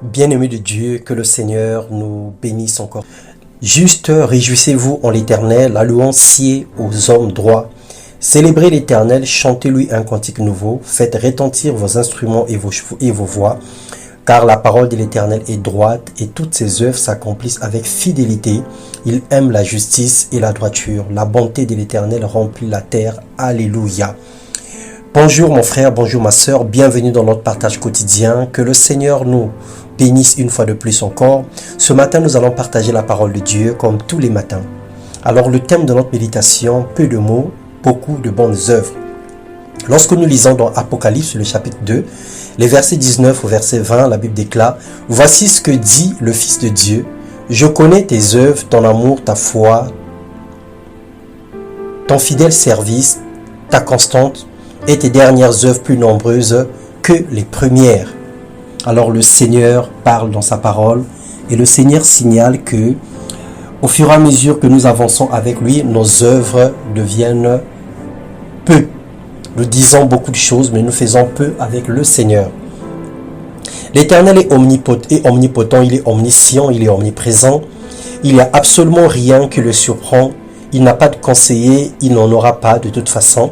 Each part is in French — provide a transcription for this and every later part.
Bien-aimés de Dieu, que le Seigneur nous bénisse encore. Juste réjouissez-vous en l'Éternel, allouez aux hommes droits. Célébrez l'Éternel, chantez-lui un cantique nouveau, faites retentir vos instruments et vos voix, car la parole de l'Éternel est droite et toutes ses œuvres s'accomplissent avec fidélité. Il aime la justice et la droiture. La bonté de l'Éternel remplit la terre. Alléluia. Bonjour mon frère, bonjour ma soeur, bienvenue dans notre partage quotidien. Que le Seigneur nous bénisse une fois de plus encore. Ce matin, nous allons partager la parole de Dieu comme tous les matins. Alors le thème de notre méditation, peu de mots, beaucoup de bonnes œuvres. Lorsque nous lisons dans Apocalypse, le chapitre 2, les versets 19 au verset 20, la Bible déclare « Voici ce que dit le Fils de Dieu. Je connais tes œuvres, ton amour, ta foi, ton fidèle service, ta constante et tes dernières œuvres plus nombreuses que les premières. » Alors le Seigneur parle dans sa parole et le Seigneur signale que au fur et à mesure que nous avançons avec lui, nos œuvres deviennent peu. Nous disons beaucoup de choses, mais nous faisons peu avec le Seigneur. L'Éternel est omnipotent, il est omniscient, il est omniprésent. Il n'y a absolument rien qui le surprend. Il n'a pas de conseiller, il n'en aura pas de toute façon.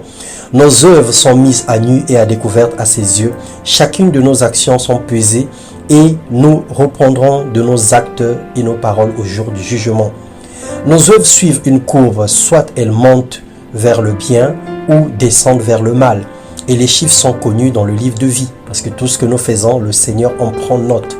Nos œuvres sont mises à nu et à découvert à ses yeux. Chacune de nos actions sont pesées et nous reprendrons de nos actes et nos paroles au jour du jugement. Nos œuvres suivent une courbe, soit elles montent vers le bien ou descendent vers le mal. Et les chiffres sont connus dans le livre de vie, parce que tout ce que nous faisons, le Seigneur en prend note.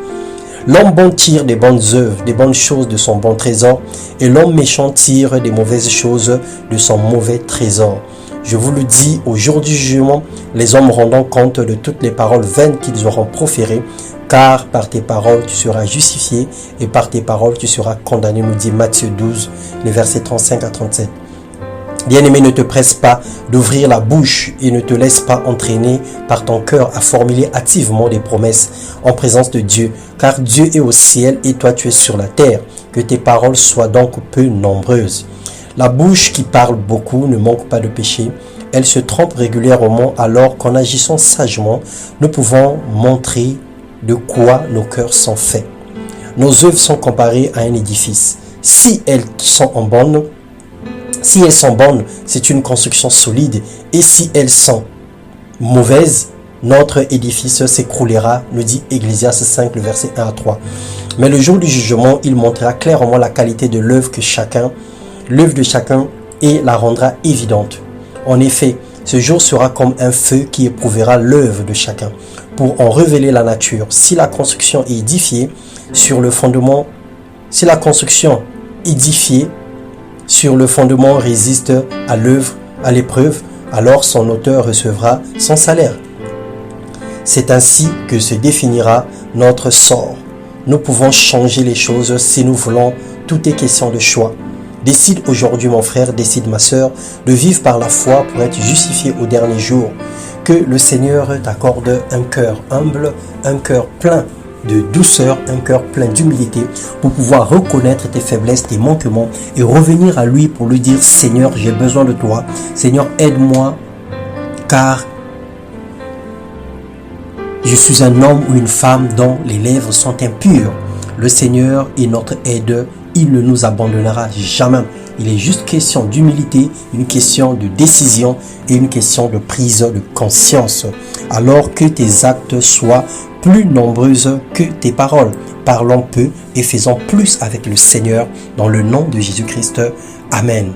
L'homme bon tire des bonnes œuvres, des bonnes choses de son bon trésor, et l'homme méchant tire des mauvaises choses de son mauvais trésor. Je vous le dis, au jour du jugement, les hommes rendront compte de toutes les paroles vaines qu'ils auront proférées, car par tes paroles tu seras justifié, et par tes paroles tu seras condamné, nous dit Matthieu 12, les versets 35 à 37. Bien-aimé, ne te presse pas d'ouvrir la bouche et ne te laisse pas entraîner par ton cœur à formuler activement des promesses en présence de Dieu, car Dieu est au ciel et toi tu es sur la terre. Que tes paroles soient donc peu nombreuses. La bouche qui parle beaucoup ne manque pas de péché. Elle se trompe régulièrement, alors qu'en agissant sagement, nous pouvons montrer de quoi nos cœurs sont faits. Nos œuvres sont comparées à un édifice. Si elles sont bonnes, c'est une construction solide, et si elles sont mauvaises, notre édifice s'écroulera, nous dit Ecclésiaste 5, le verset 1 à 3. Mais le jour du jugement, il montrera clairement la qualité de l'œuvre de chacun, et la rendra évidente. En effet, ce jour sera comme un feu qui éprouvera l'œuvre de chacun, pour en révéler la nature. Si la construction est édifiée sur le fondement, résiste à l'épreuve, alors son auteur recevra son salaire. C'est ainsi que se définira notre sort. Nous pouvons changer les choses si nous voulons. Tout est question de choix. Décide aujourd'hui mon frère, décide ma soeur, de vivre par la foi pour être justifié au dernier jour. Que le Seigneur t'accorde un cœur humble, un cœur plein de douceur, un cœur plein d'humilité pour pouvoir reconnaître tes faiblesses, tes manquements et revenir à lui pour lui dire « Seigneur, j'ai besoin de toi. Seigneur, aide-moi car je suis un homme ou une femme dont les lèvres sont impures. » Le Seigneur est notre aide. Il ne nous abandonnera jamais. Il est juste question d'humilité, une question de décision et une question de prise de conscience. Alors que tes actes soient plus nombreuses que tes paroles. Parlons peu et faisons plus avec le Seigneur dans le nom de Jésus-Christ. Amen.